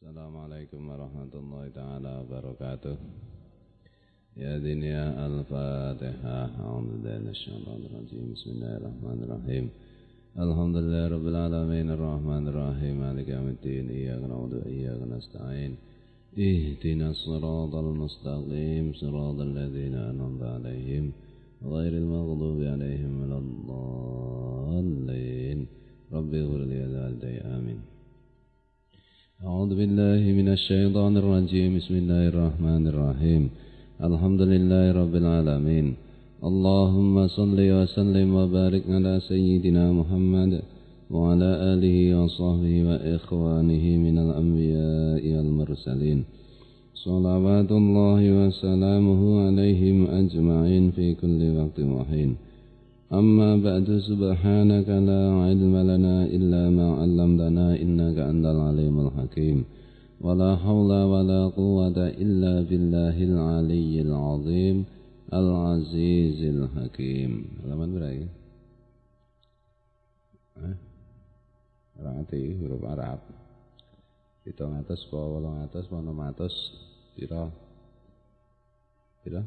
Assalamualaikum warahmatullahi ta'ala wabarakatuh. Ya dunia al-fatihah. A'udzubillahi minasyaitonir rajim. Bismillahirrahmanirrahim. Alhamdulillahi rabbil alamin arrahmanir rahim maliki yaumiddin iyyaka na'budu wa iyyaka nasta'in ihdinas siratal mustaqim siratal ladzina an'amta 'alaihim ghairil maghdubi 'alaihim waladdallin. Rabbi ighfir li walidayya amin. أعوذ بالله من الشيطان الرجيم بسم الله الرحمن الرحيم الحمد لله رب العالمين اللهم صل وسلم وبارك على سيدنا محمد وعلى آله وصحبه وإخوانه من الأنبياء والمرسلين صلوات الله وسلامه عليهم أجمعين في كل وقت وحين أما بعد سبحانك لا علم لنا إلا ما علمتنا إنك أنت العليم الحكيم ولا حول ولا قوة إلا بالله العلي العظيم العزيز الحكيم. Halaman berapa? Rangati huruf Arab. 700 800 600 pira? Pira?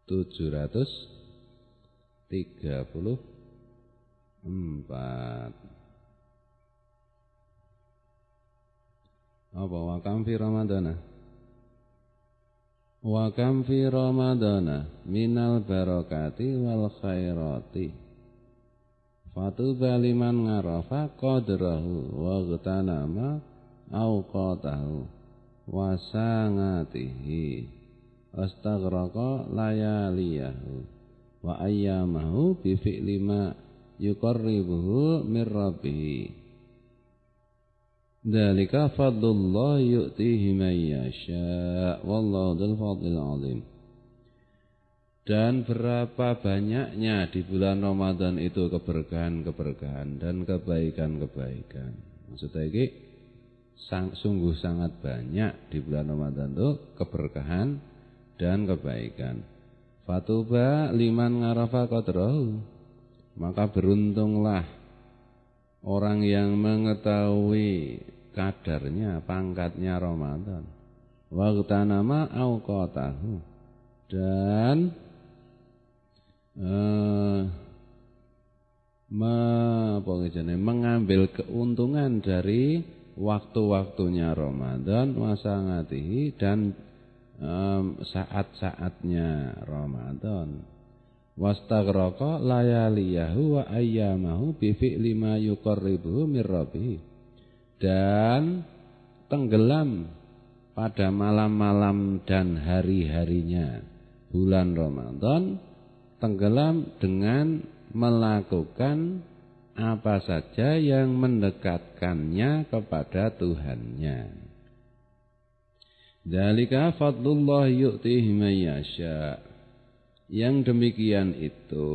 734. Apa wakam fi ramadana? Wakam fi ramadana minal barakati wal khairati fatuba liman ngarafa qadrahu wa gtanama awqatahu wa sangatihi astaghraqa layaliyahu wa ayyamahu bi fi'li ma yuqarribuhu min rabbih. Dzalika fadlullah yu'tihi man yasha wallahu dzul fadlil azim. Dan berapa banyaknya di bulan Ramadan itu keberkahan-keberkahan dan kebaikan-kebaikan. Maksudnya ini sungguh sangat banyak di bulan Ramadan itu keberkahan dan kebaikan. Fatuba liman ngarafa qadrahu, maka beruntunglah orang yang mengetahui kadarnya, pangkatnya Ramadan. Waqtanama awqatahu, dan mengambil keuntungan dari waktu-waktunya Ramadan, wasangatihi, dan saat-saatnya Ramadan. Wastaghraqa layaliyahu wa ayyamahu bi fi'li ma yuqarribuhu min rabbih. Dan tenggelam pada malam-malam dan hari-harinya bulan Ramadan, tenggelam dengan melakukan apa saja yang mendekatkannya kepada Tuhannya. Dzalika fadlullah yu'tihi man yasha. Yang demikian itu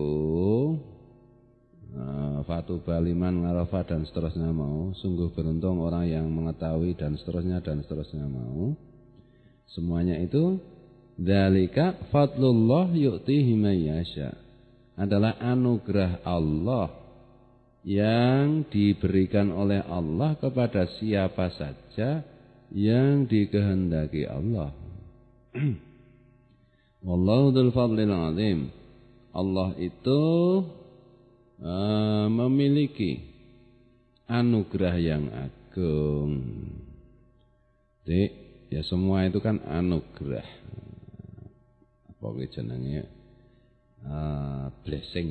fatuba liman ngarafa dan seterusnya mau, sungguh beruntung orang yang mengetahui dan seterusnya mau. Semuanya itu dzalika fadlullah yu'tihi man yasha, adalah anugerah Allah yang diberikan oleh Allah kepada siapa saja yang dikehendaki Allah. Wallahu dzul fadlil azim. Allah itu memiliki anugerah yang agung. Jadi ya semua itu kan anugerah. Apa jenenge? Blessing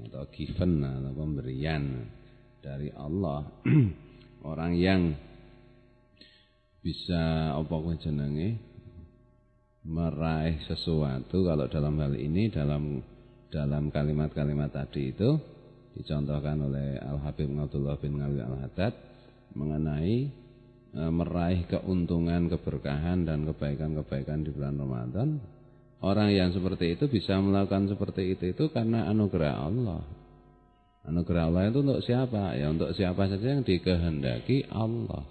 atau given atau pemberian dari Allah. Orang yang bisa apa jenenge meraih sesuatu, kalau dalam hal ini dalam kalimat-kalimat tadi itu dicontohkan oleh Al-Habib Abdullah bin Alwi Al-Haddad mengenai meraih keuntungan, keberkahan dan kebaikan-kebaikan di bulan Ramadan. Orang yang seperti itu bisa melakukan seperti itu karena anugerah Allah. Anugerah Allah itu untuk siapa? Ya untuk siapa saja yang dikehendaki Allah.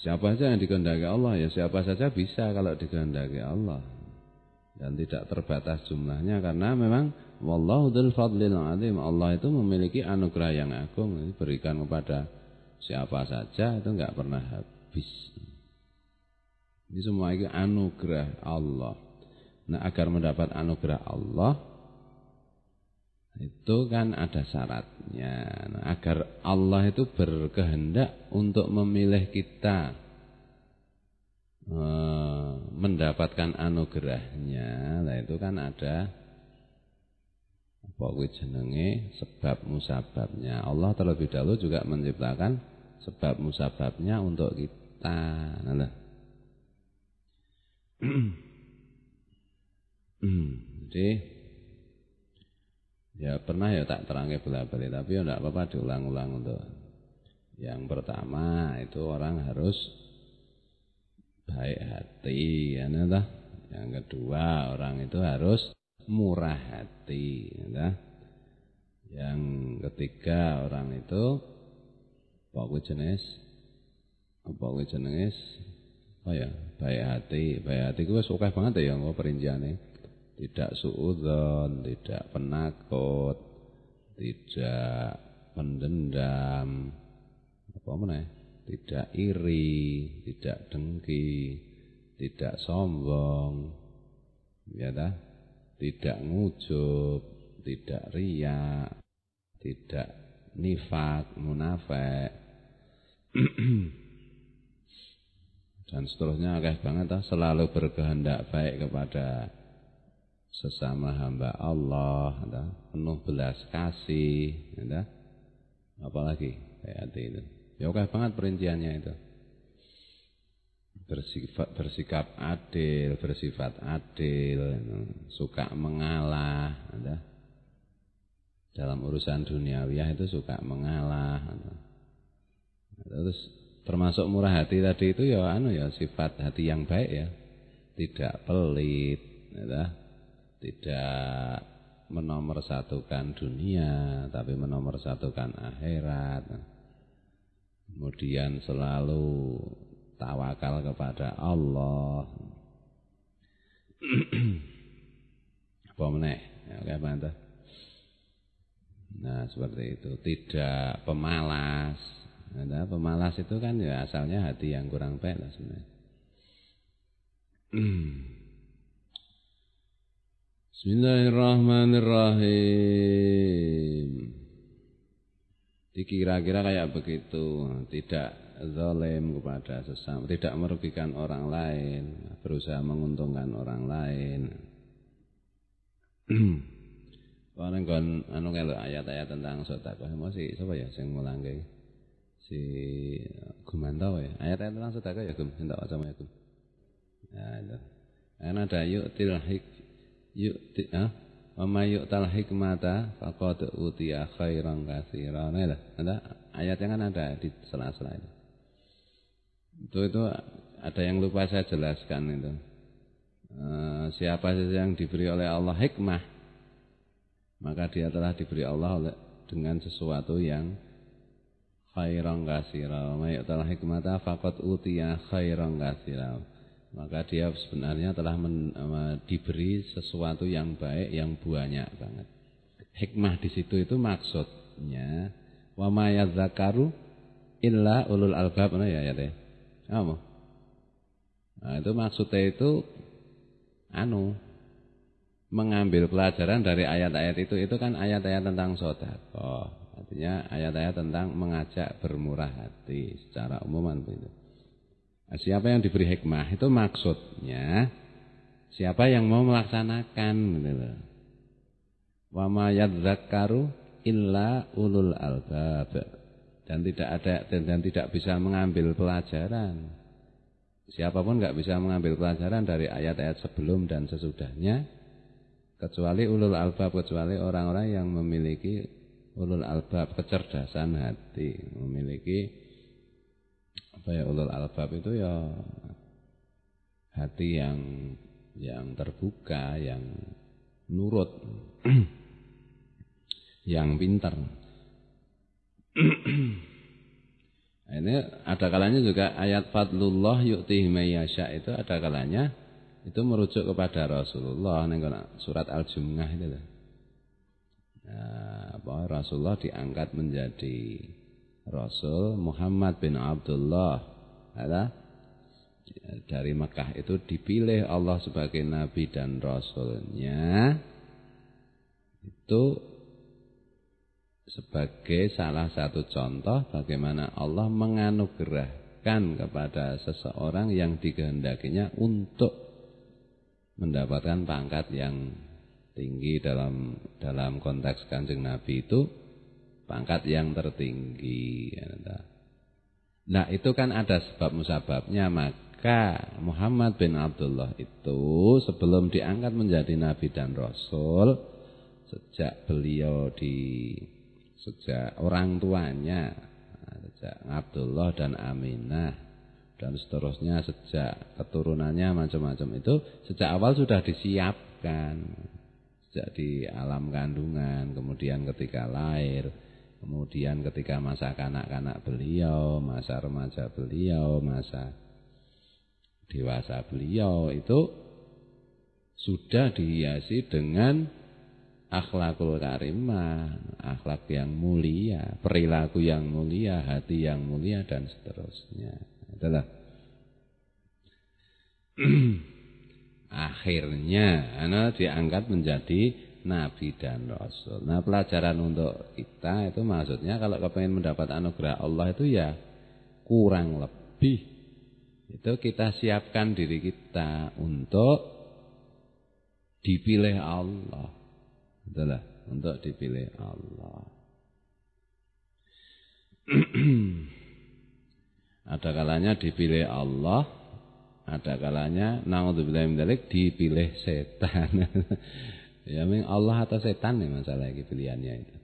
Siapa saja yang dikehendaki Allah, ya siapa saja bisa kalau dikehendaki Allah. dan tidak terbatas jumlahnya, karena memang wallahu dzul fadlil azim, Allah itu memiliki anugerah yang agung, diberikan kepada siapa saja itu enggak pernah habis. Ini semua itu anugerah Allah. Nah, agar mendapat anugerah Allah itu kan ada syaratnya. Nah, agar Allah itu berkehendak untuk memilih kita mendapatkan anugerahnya, nah itu kan ada apa kuwi jenenge sebab musababnya. Allah terlebih dahulu juga menciptakan sebab musababnya untuk kita. Nah, jadi ya pernah ya tak terangke bola-balik, tapi ya enggak apa-apa diulang-ulang. Untuk yang pertama itu orang harus baik hati, ya nah. Yang kedua orang itu harus murah hati, ya. Yang ketiga orang itu apa jenis oh ya, baik hati. Baik hati ku wis akeh banget ya engko perinciane. Tidak suudzon, tidak penakut, tidak pendendam, apa meneh? Tidak iri, tidak dengki, tidak sombong, ya dah, tidak ngujub, tidak riya, tidak nifak, munafik, dan seterusnya akeh banget dah. Selalu berkehendak baik kepada sesama hamba Allah, dah, penuh belas kasih, ya dah. Apalagi kayak itu. Ya oke banget perinciannya itu. Bersikap adil, bersifat adil, suka mengalah, ada. Dalam urusan duniawiyah itu suka mengalah. Terus termasuk murah hati tadi itu ya ya sifat hati yang baik ya. Tidak pelit, ada. Tidak menomorsatukan dunia, tapi menomorsatukan akhirat. Kemudian selalu tawakal kepada Allah. Apa meneh? Ya, kayak mana? Nah, seperti itu. Tidak pemalas. Nah, pemalas itu kan ya asalnya hati yang kurang baik lah sebenarnya. Bismillahirrahmanirrahim. Dikira-kira kayak begitu, tidak zalim kepada sesama, tidak merugikan orang lain, berusaha menguntungkan orang lain. Orang kon anu kalau ayat-ayat tentang sedekah, mesti sapa ya sing mulangke? Si Gumanto ya. Ayat-ayat tentang sedekah ya Gum, entak sama ya Gum. Nah, itu. Karena ada wa may yu'tal hikmata faqad utiya khairan katsiran. Nah, ada ayatnya kan ada di sela-sela itu. Itu ada yang lupa saya jelaskan itu. Siapa saja yang diberi oleh Allah hikmah, maka dia telah diberi Allah dengan sesuatu yang khairan katsiran. Wa may yu'tal hikmata faqad utiya khairan katsiran. Maka dia sebenarnya telah diberi sesuatu yang baik, yang banyak banget. Hikmah di situ itu maksudnya wa may yadzakaru illa ulul albab, ya teh. Apa? Nah, itu maksudnya itu mengambil pelajaran dari ayat-ayat itu kan ayat-ayat tentang sedekah. Artinya ayat-ayat tentang mengajak bermurah hati secara umuman begitu. Siapa yang diberi hikmah itu maksudnya siapa yang mau melaksanakan gitu. Wa ma yadzakkaru illa ulul albab, dan tidak bisa mengambil pelajaran. Siapapun enggak bisa mengambil pelajaran dari ayat-ayat sebelum dan sesudahnya kecuali ulul albab, kecuali orang-orang yang memiliki ulul albab, kecerdasan hati, memiliki ulul albab itu ya hati yang terbuka, yang nurut, yang pintar. Ini ada kalanya juga ayat fadlullah yu'tihi may yasha itu ada kalanya itu merujuk kepada Rasulullah ning surat Al-Jumu'ah itu loh. Nah, bahwa Rasulullah diangkat menjadi Rasul. Muhammad bin Abdullah dari Mekah itu dipilih Allah sebagai Nabi dan Rasulnya, itu sebagai salah satu contoh bagaimana Allah menganugerahkan kepada seseorang yang dikehendakinya untuk mendapatkan pangkat yang tinggi. Dalam konteks Kanjeng Nabi itu pangkat yang tertinggi. Nah itu kan ada sebab musababnya. Maka Muhammad bin Abdullah itu sebelum diangkat menjadi Nabi dan Rasul, sejak orang tuanya, sejak Abdullah dan Aminah dan seterusnya, sejak keturunannya macam-macam itu sejak awal sudah disiapkan. Sejak di alam kandungan, kemudian ketika lahir, kemudian ketika masa kanak-kanak beliau, masa remaja beliau, masa dewasa beliau itu sudah dihiasi dengan akhlakul karimah, akhlak yang mulia, perilaku yang mulia, hati yang mulia dan seterusnya. Itulah akhirnya diangkat menjadi Nabi dan Rasul. Nah pelajaran untuk kita itu maksudnya kalau kepengen mendapat anugerah Allah itu ya kurang lebih itu kita siapkan diri kita untuk dipilih Allah. Itulah untuk dipilih Allah. Ada kalanya dipilih Allah, ada kalanya naudzubillahi min dzalik dipilih setan. Ya memang Allah atau setan nih masalah ini pilihannya itu.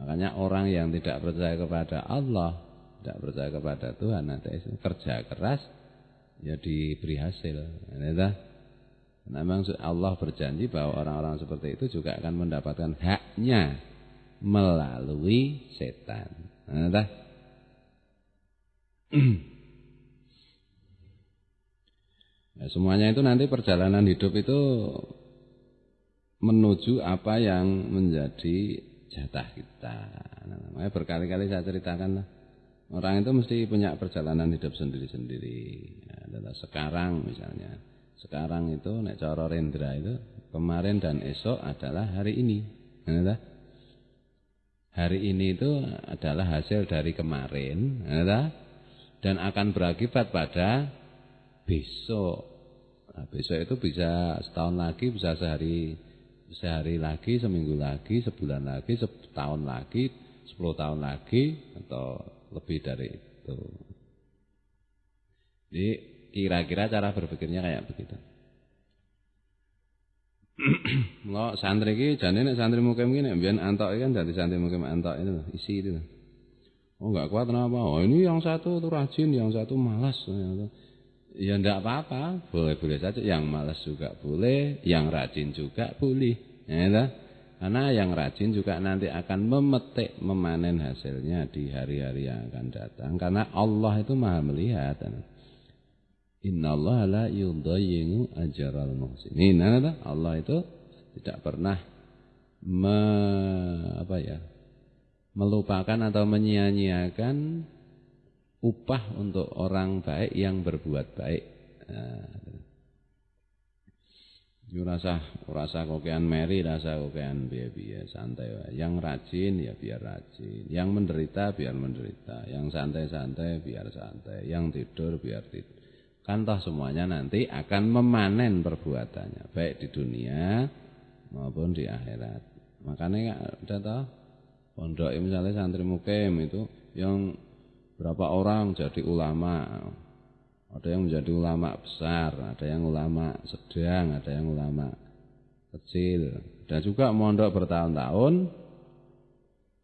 Makanya orang yang tidak percaya kepada Allah, tidak percaya kepada Tuhan, ateis, kerja keras ya diberi hasil. Memang Allah berjanji bahwa orang-orang seperti itu juga akan mendapatkan haknya melalui setan. Nah, semuanya itu nanti perjalanan hidup itu menuju apa yang menjadi jatah kita. Nah, makanya berkali-kali saya ceritakan lah, orang itu mesti punya perjalanan hidup sendiri-sendiri. Nah, sekarang misalnya, sekarang itu nek cara Rendra itu kemarin dan esok adalah hari ini. Nah, hari ini itu adalah hasil dari kemarin, dan akan berakibat pada besok. Nah, besok itu bisa setahun lagi, bisa sehari lagi, seminggu lagi, sebulan lagi, setahun lagi, 10 tahun lagi, atau lebih dari itu. Jadi kira-kira cara berpikirnya kayak begitu. Lo santri iki jane nek santri mukim iki nek mbiyen antok iki kan dadi santri mukim antok itu isi itu. Oh enggak kuat kenapa? Oh ini yang satu tuh rajin, yang satu malas. Ya enggak apa-apa, boleh-boleh saja. Yang malas juga boleh, yang rajin juga boleh. Ya, karena yang rajin juga nanti akan memetik, memanen hasilnya di hari-hari yang akan datang. Karena Allah itu Maha melihat. Innallaha la yudayyi'u ajral muhsinin. Allah itu tidak pernah melupakan atau menyia-nyiakan upah untuk orang baik yang berbuat baik. Rasa kokean meri, rasa kokean biaya santai. Yang rajin ya biar rajin, yang menderita biar menderita, yang santai-santai biar santai, yang tidur biar tidur. Kan toh semuanya nanti akan memanen perbuatannya, baik di dunia maupun di akhirat. Makanya ada toh pondok misalnya santri mukim itu yang berapa orang jadi ulama. Ada yang menjadi ulama besar, ada yang ulama sedang, ada yang ulama kecil. Dan juga mondok bertahun-tahun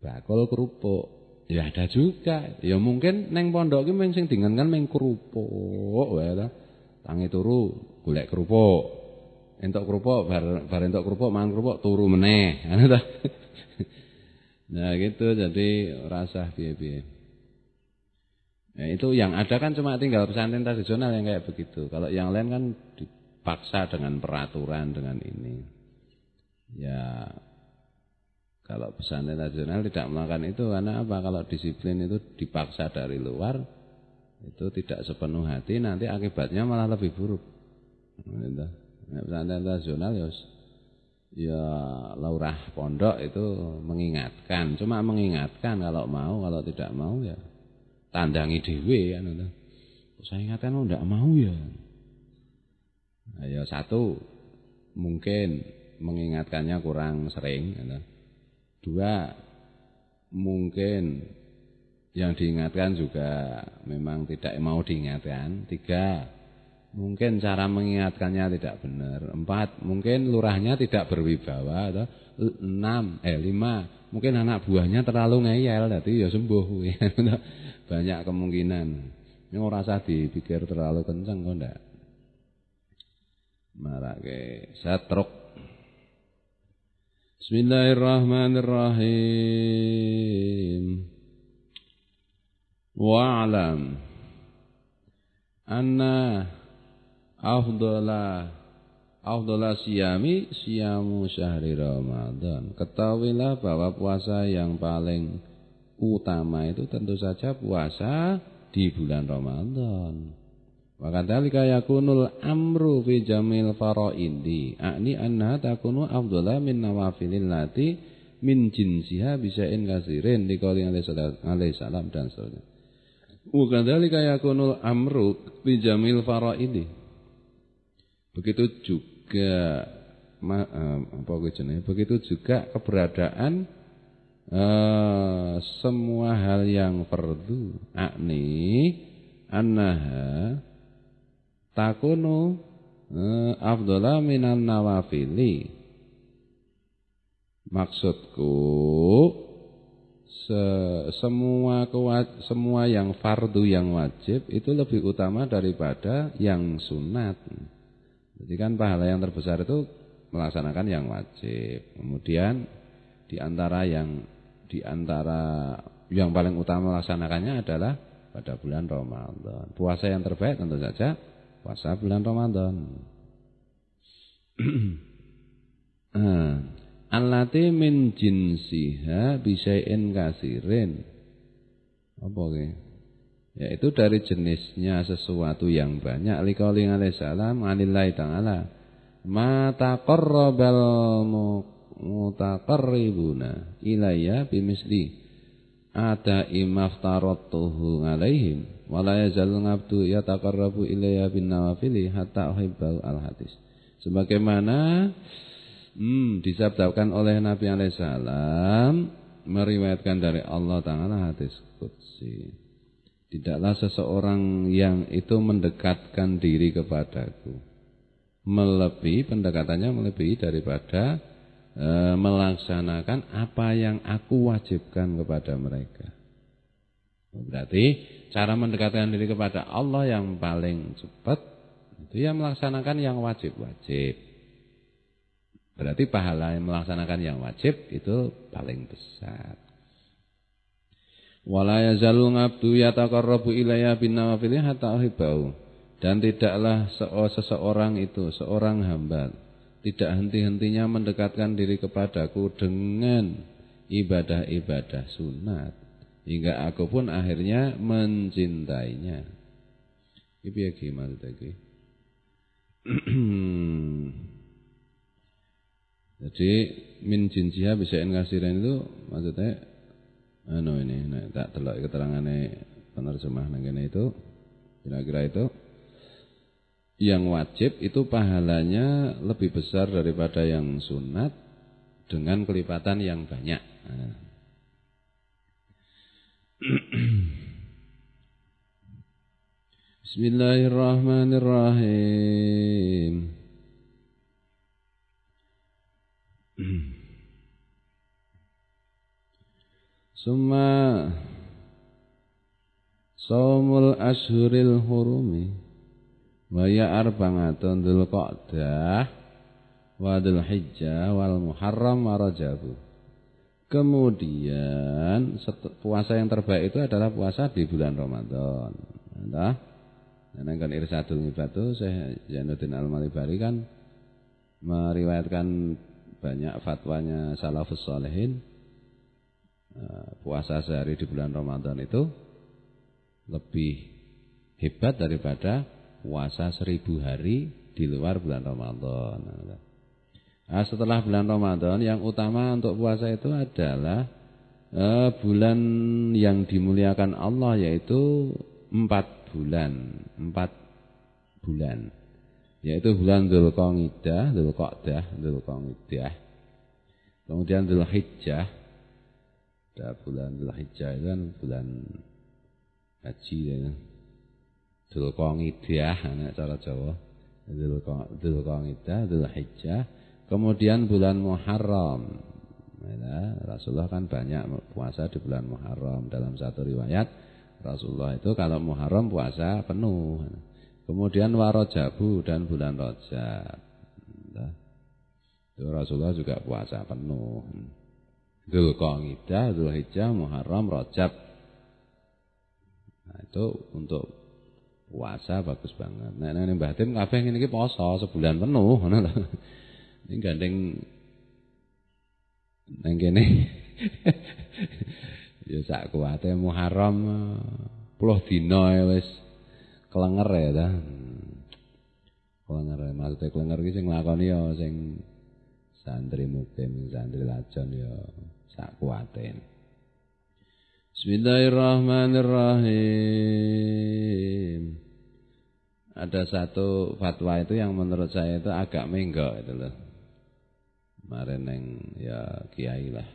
bakul kerupuk. Ya ada juga. Ya mungkin neng pondok iki mung sing dingenkan mung kerupuk wae ta. Tangi turu golek kerupuk. Entuk kerupuk bar entuk kerupuk mangan kerupuk turu meneh. Nah gitu jadi rasa piye-piye. Ya, itu yang ada kan cuma tinggal pesantren tradisional yang kayak begitu. Kalau yang lain kan paksa dengan peraturan dengan ini. Ya kalau pesantren nasional tidak melakukan itu karena apa? Kalau disiplin itu dipaksa dari luar itu tidak sepenuh hati, nanti akibatnya malah lebih buruk. Nah, pesantren nasional ya lurah pondok itu mengingatkan, cuma mengingatkan kalau mau, kalau tidak mau ya tandangi dhewe kan. Saya ingatkan enggak mau ya. Nah, ya satu mungkin mengingatkannya kurang sering. Dua mungkin yang diingatkan juga memang tidak mau diingatkan. Tiga mungkin cara mengingatkannya tidak benar. Empat mungkin lurahnya tidak berwibawa. Lima mungkin anak buahnya terlalu ngeyel, jadi ya sembuh. Banyak kemungkinan. Ini ora usah dipikir terlalu kencang kok ndak. Marake satruk. Bismillahirrahmanirrahim. Wa'lam anna afdhala siyamu syahri Ramadan. Ketahuilah bahwa puasa yang paling utama itu tentu saja puasa di bulan Ramadan. Wa kadzalika yakunul amru fi jamil faraidi. Ani anna takunu afdhala min nawafilil lati min jinsiha bisain kasirin liqauli alaihi salam dan seterusnya. Wa kadzalika yakunul amru fi jamil faraidi. Begitu juga begitu juga keberadaan semua hal yang fardu, akni annaha takunu afdhala minan nawafili. Maksudku semua yang fardu yang wajib itu lebih utama daripada yang sunat. Jadi kan pahala yang terbesar itu melaksanakan yang wajib. Kemudian di antara yang paling utama melaksanakannya adalah pada bulan Ramadan. Puasa yang terbaik tentu saja puasa bulan Ramadan. Allati min jinsiha bisain kasirin. Apa ke? Yaitu dari jenisnya sesuatu yang banyak. Liqauli alaihi salam anillahi ta'ala ma taqarrabal mutaqarribuna ilayya bimisli ada imaftaratuhu alaihim wala yazalul abdu yataqarrabu ilayya bin nawafili hatta uhibbahu al-hadis. Sebagaimana disabdakan oleh Nabi alaihi salam meriwayatkan dari Allah Ta'ala hadis qudsi. Tidaklah seseorang yang itu mendekatkan diri kepadaku pendekatannya melebihi daripada melaksanakan apa yang aku wajibkan kepada mereka. Berarti cara mendekatkan diri kepada Allah yang paling cepat itu ya melaksanakan yang wajib-wajib. Berarti pahala yang melaksanakan yang wajib itu paling besar. Wala yazalul abdu yataqarrabu ilayya bin nawafil hatta uhibbahu. Dan tidaklah seseorang itu, seorang hamba tidak henti-hentinya mendekatkan diri kepadaku dengan ibadah-ibadah sunat hingga aku pun akhirnya mencintainya. Iki piye iki maksud iki? Jadi min jinsiha bisain kasirin itu maksudnya ini tak delok keterangane penerjemah nang kene itu kira-kira itu yang wajib itu pahalanya lebih besar daripada yang sunat dengan kelipatan yang banyak. Bismillahirrahmanirrahim. Summa saumul ashuril hurumi wa ya arba'atun dzulqa'dah wa dzulhijjah wal muharram wa rajab. Kemudian puasa yang terbaik itu adalah puasa di bulan Ramadan. Nah, kan Irsadul Ngibad itu Syekh Zainuddin Al-Malibari kan meriwayatkan banyak fatwanya salafus sholihin. Puasa sehari di bulan Ramadan itu lebih hebat daripada puasa 1000 hari di luar bulan Ramadan. Nah, setelah bulan Ramadan yang utama untuk puasa itu adalah bulan yang dimuliakan Allah, yaitu 4 bulan, yaitu bulan Dzulqa'dah, kemudian Dzulhijjah. Ada bulan Dzulhijjah itu kan bulan haji ya. Dzulqa'dah anak cara Jawa. Dzulqa'dah, Dzulhijjah, kemudian bulan Muharram. Nah, Rasulullah kan banyak puasa di bulan Muharram. Dalam satu riwayat Rasulullah itu kalau Muharram puasa penuh. Kemudian Warojabu dan bulan Rajab. Nah, itu Rasulullah juga puasa penuh. Dzulqa'dah, Dzulhijjah, Muharram, Rajab. Nah, itu untuk puasa bagus banget. Nah, ini Mbah Tim kabeh ngene iki poso sebulan penuh ngono lho. Ini gandeng nang kene. Ya sak kuwate Muharram 10 dina wis klenger ya ta. Klenger maksudnya klenger iki sing nglakoni ya sing santri mukim, santri lajon ya sak kuwate. Bismillahirrahmanirrahim. Ada satu fatwa itu yang menurut saya itu agak menggok itu loh. Kemarin yang ya kiai lah.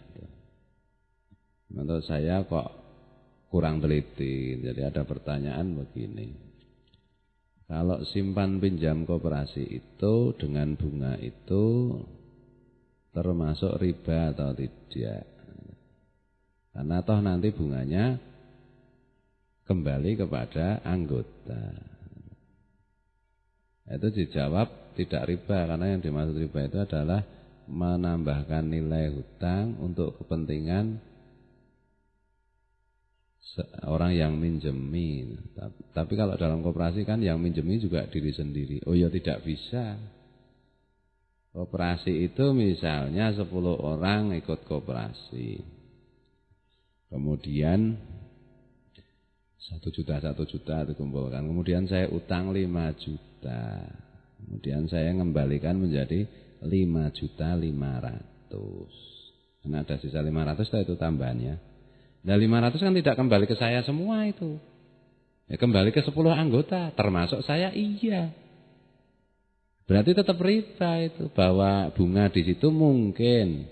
Menurut saya kok kurang teliti. Jadi ada pertanyaan begini. Kalau simpan pinjam koperasi itu dengan bunga itu termasuk riba atau tidak? Karena toh nanti bunganya kembali kepada anggota. Itu dijawab tidak riba, karena yang dimaksud riba itu adalah menambahkan nilai hutang untuk kepentingan orang yang minjemi. Tapi kalau dalam koperasi kan yang minjemi juga diri sendiri. Oh ya tidak bisa. Koperasi itu misalnya 10 orang ikut koperasi. Kemudian 1 juta dikumpulkan. Kemudian saya utang 5 juta. Kemudian saya mengembalikan menjadi 5.500.000. Karena ada sisa 500 itu tambahannya. Nah 500 kan tidak kembali ke saya semua itu. Ya kembali ke 10 anggota, termasuk saya iya. Berarti tetap riba itu, bahwa bunga di situ mungkin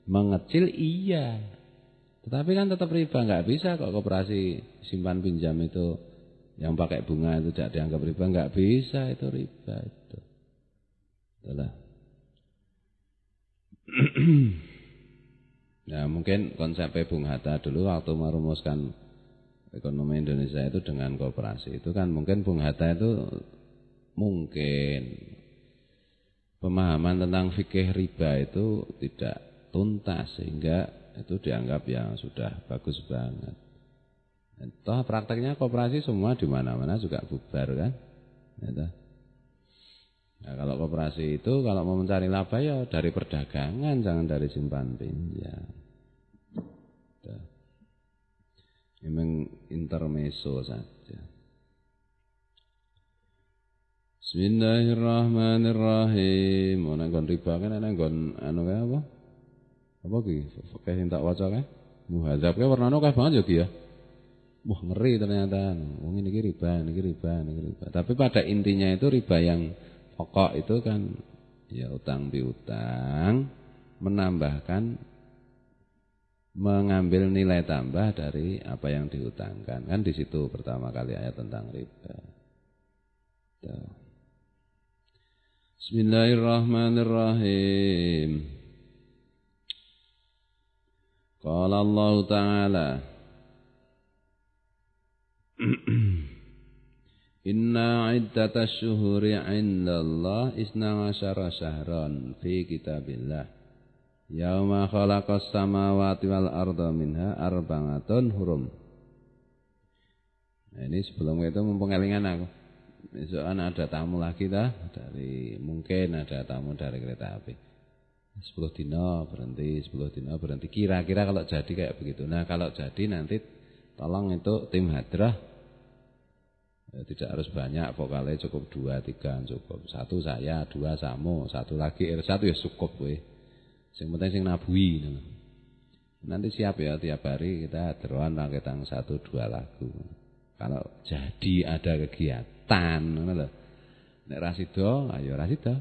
mengecil iya. Tetapi kan tetap riba, nggak bisa kok koperasi simpan pinjam itu yang pakai bunga itu tidak dianggap riba, nggak bisa itu riba itu. Itulah. Nah mungkin konsep Bung Hatta dulu waktu merumuskan ekonomi Indonesia itu dengan koperasi itu kan mungkin Bung Hatta itu mungkin pemahaman tentang fikih riba itu tidak tuntas sehingga itu dianggap yang sudah bagus banget. Toh prakteknya koperasi semua di mana-mana juga bubar kan? Ya, nah kalau koperasi itu kalau mau mencari laba ya dari perdagangan, jangan dari simpan pinjam. Memang intermezzo saja. Bismillahirrahmanirrahim. Ana nggon riba kan ana nggon anu kae apa? Apa ki? Fikih sing tak waca kae. Muhadzab kae warnane kae banget ya ki ya. Wah ngeri ternyata. Wong ini riba. Tapi pada intinya itu riba yang pokok itu kan ya utang piutang menambahkan mengambil nilai tambah dari apa yang diutangkan. Kan di situ pertama kali ayat tentang riba. Bismillahirrahmanirrahim. Qala Allah Ta'ala Inna iddatash syuhuri 'indallah 12 syahran fi kitabillah yauma khalaqas samawati wal arda minha arba'atun hurum. Nah, ini sebelum itu mumpung elingan aku. Besokan ada tamu lagi mungkin ada tamu dari kereta api. 10 dino berhenti, 10 dino berhenti. Kira-kira kalau jadi kayak begitu. Nah, kalau jadi nanti tolong itu tim hadrah tidak harus banyak, vokalnya cukup 2, 3 cukup. 1 saya, 2 Samu, 1 lagi R1 ya cukup weh. Sing penting sing nabuhi. Nanti siap ya tiap hari kita hadrahan raketang 1, 2 lagu. Kalau jadi ada kegiatan, ngono lho. Nek ra sida, ayo ra sida.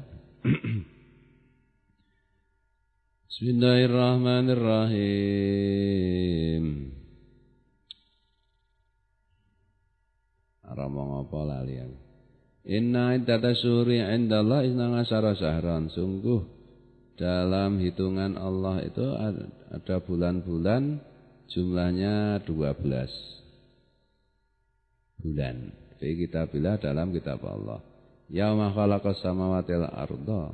Bismillahirrahmanirrahim. Aromong apa lali aku. Inna iddatash syuhuri 'indallah 12 syahran. Sungguh dalam hitungan Allah itu ada bulan-bulan jumlahnya 12 bulan. Fi kitabillah dalam kitab Allah. Yauma khalaqas samawati wal arda.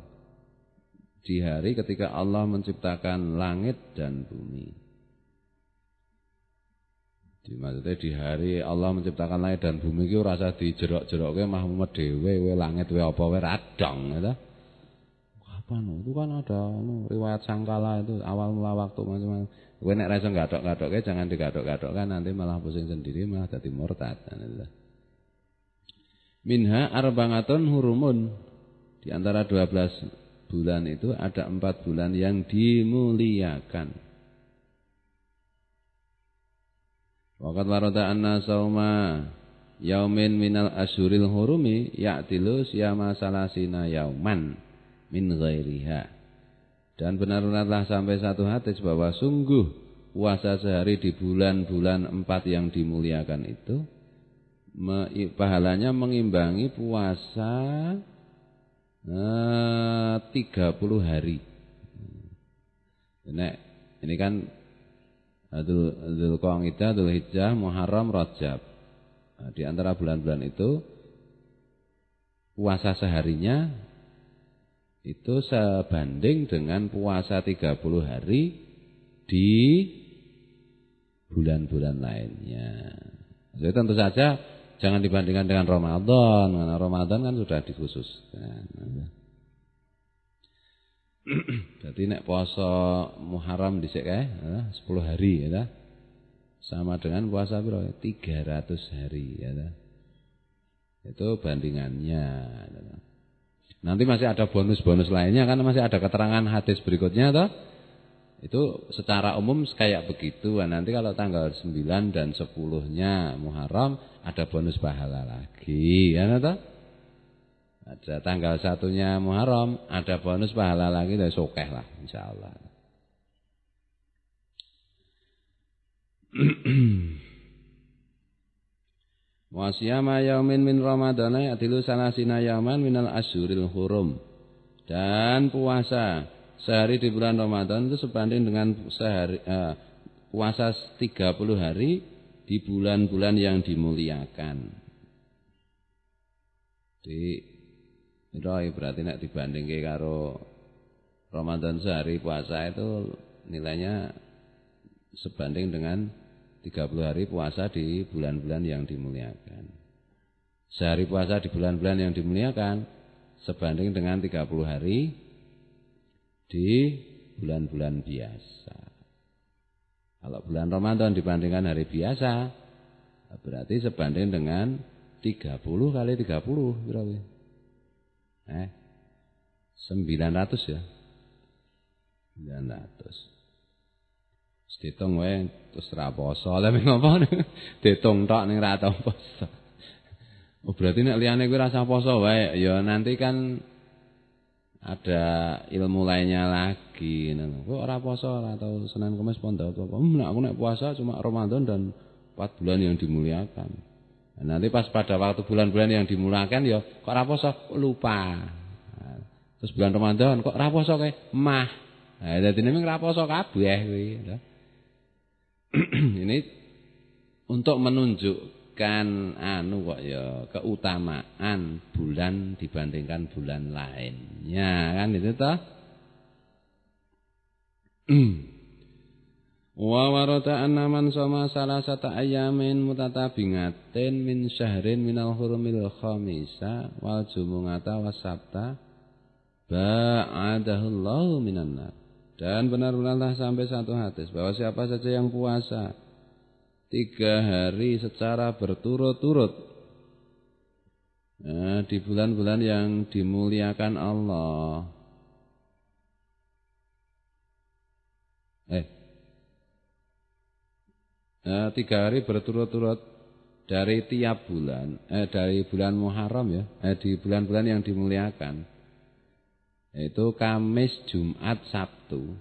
Di hari ketika Allah menciptakan langit dan bumi. Maksudnya di hari Allah menciptakan langit dan bumi itu rasa dijerok-jerokke Muhammad dhewe we langit we apa we radang gitu. Kapan itu kan ada riwayat sangkala itu awal mula waktu macam-macam. Kowe nek ra iso gathok-gathokke jangan digathok-gathokkan nanti malah pusing sendiri malah dadi murtad. Minha arba'atun hurumun. Di antara 12 bulan itu ada 4 bulan yang dimuliakan. Waqad warada anna sauma yaumin minal asyuril hurumi ya'tilu siyama salasina yauman min ghairiha. Dan benar-benarlah sampai satu hadis bahwa sungguh puasa sehari di bulan-bulan 4 yang dimuliakan itu pahalanya mengimbangi puasa 30 hari. Ini kan Dzulqa'dah, Dzulhijjah, Muharram, Rajab. Nah, di antara bulan-bulan itu puasa seharinya itu sebanding dengan puasa 30 hari di bulan-bulan lainnya. Jadi tentu saja jangan dibandingkan dengan Ramadan, karena Ramadan kan sudah dikhususkan. Jadi nek puasa Muharram dhisik kae 10 hari ya. Sama dengan puasa piro? 300 hari ya. Itu bandingannya. Nanti masih ada bonus-bonus lainnya kan masih ada keterangan hadis berikutnya toh. Itu secara umum kayak begitu. Nanti kalau tanggal 9 dan 10-nya Muharram ada bonus pahala lagi ya toh. Ada tanggal 1-nya Muharram ada bonus pahala lagi dari sokeh lah insyaallah. Wa siyama yaumin min ramadhana ya'tilu salasina yauman minal asyuril hurum. Dan puasa sehari di bulan Ramadan itu sebanding dengan puasa 30 hari di bulan-bulan yang dimuliakan. Berarti nek dibandingke karo Ramadan sehari puasa itu nilainya sebanding dengan 30 hari puasa di bulan-bulan yang dimuliakan. Sehari puasa di bulan-bulan yang dimuliakan sebanding dengan 30 hari di bulan-bulan biasa. Kalau bulan Ramadan dibandingkan hari biasa berarti sebanding dengan 30 kali 30 berapa? 900 ya. 900. Ditung wae terus ra poso. Lah ngopo ditung tok ning ra tau poso. Oh berarti nek liyane kuwi rasa poso wae. Ya nanti kan ada ilmu lainnya lagi ngono. Kok ora poso ora tau Senin Kamis Pondok apa. Nek aku nek puasa cuma Ramadan dan 4 bulan yang dimuliakan. Nah, nanti pas pada waktu bulan-bulan yang dimuliakan ya kok ora poso lupa. Terus bulan Ramadan kok ora poso kae mah. Nah, dadi nek ora poso kabeh kuwi. Ini untuk menunjukkan kok ya keutamaan bulan dibandingkan bulan lainnya kan itu toh. Wa warata anna man shoma salasata ayamin mutatabingatin min syahrin minal hurumil khamisa wal jumu'ata was sabta ba'adahullahu minan nar. Dan benar-benarlah sampai satu hadis bahwa siapa saja yang puasa 3 hari secara berturut-turut di bulan-bulan yang dimuliakan Allah. 3 hari berturut-turut dari tiap bulan, dari bulan Muharram ya, di bulan-bulan yang dimuliakan, yaitu Kamis, Jumat, Sabtu,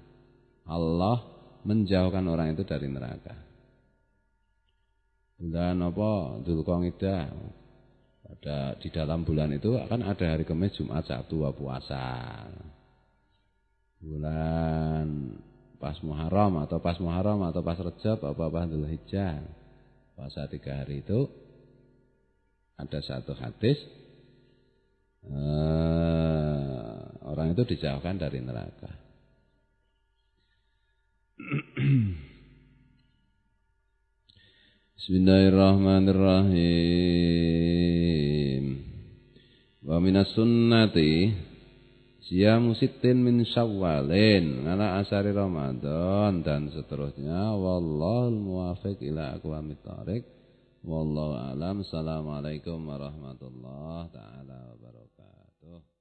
Allah menjauhkan orang itu dari neraka. Bulan apa? Dzulqa'dah. Pada di dalam bulan itu akan ada hari Kamis, Jumat, Sabtu, puasa. Bulan pas Muharram atau pas Rajab apa Dzulhijjah, puasa 3 hari itu ada satu hadis orang itu dijauhkan dari neraka. Bismillahirrahmanirrahim. Wa minas sunnati siyamu sittin min syawalin ala asari Ramadan dan seterusnya. Wallahul muwafiq ila aqwamit thariq. Wallahu alam. Assalamualaikum warahmatullahi taala wabarakatuh.